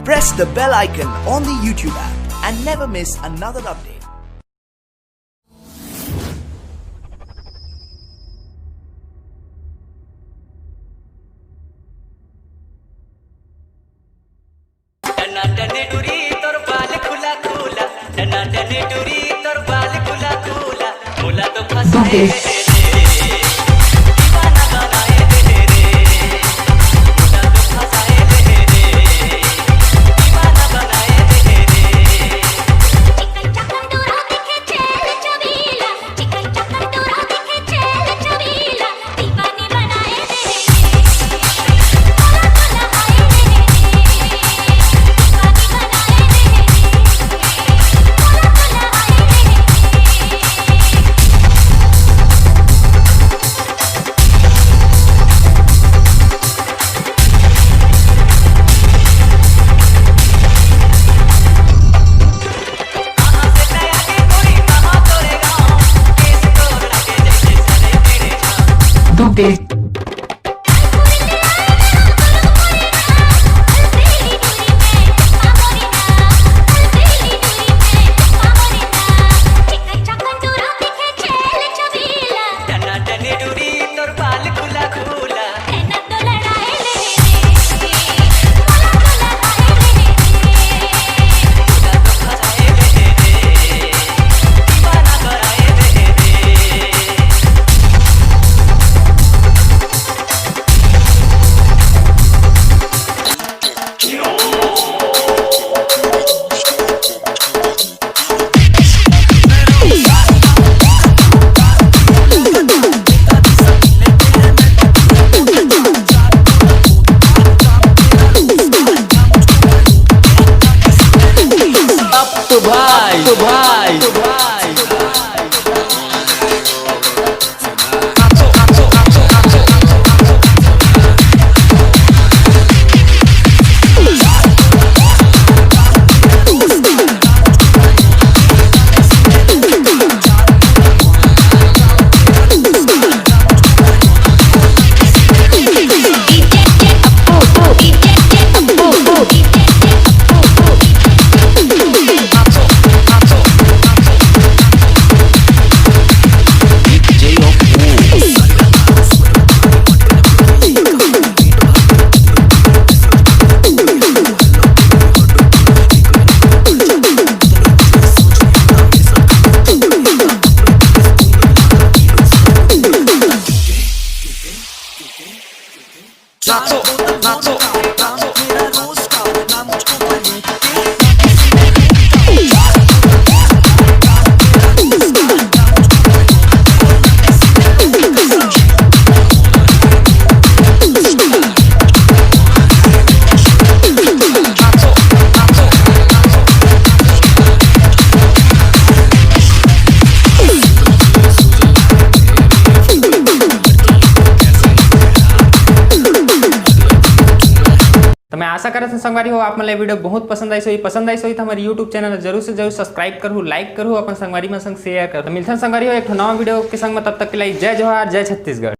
Press the bell icon on the YouTube app and never miss another update. टनाटने डुरी तोर बाल खुला खुला, टनाटने डुरी तोर बाल खुला खुला, मोला तो फसाए रे दीवाना बनाए रे, मोला तो फसाए रे दीवाना बनाए रे। चिकन चकन डोरा देखे चेल चबीला, चिकन चकन डोरा देखे चेल चबीला, दीवानी बनाए रे मोला तो नहाए रे दीवानी बनाए रे मोला तो नहाए कहाँ से नया के कोई कहाँ तोरे गाँव, केस तोड़ के जैसे सरे तेरे छाँव। Dubde. टनाटने डुरी तोर बाल खुला खुला, मोला तो फसाए रे दीवाना बनाए रे। अब तो भाई तो मैं आशा करत हूं संगवारी हो आप मन वीडियो बहुत पसंद आई सो तो हमारे YouTube चैनल जरूर से जरूर सब्सक्राइब करूँ, लाइक करूँ, अपन संगवारी मन संग शेयर कर। तो मिलते हैं संगवारी हो एक नवा वीडियो के संग में, तब तक के लिए जय जोहार, जय छत्तीसगढ़।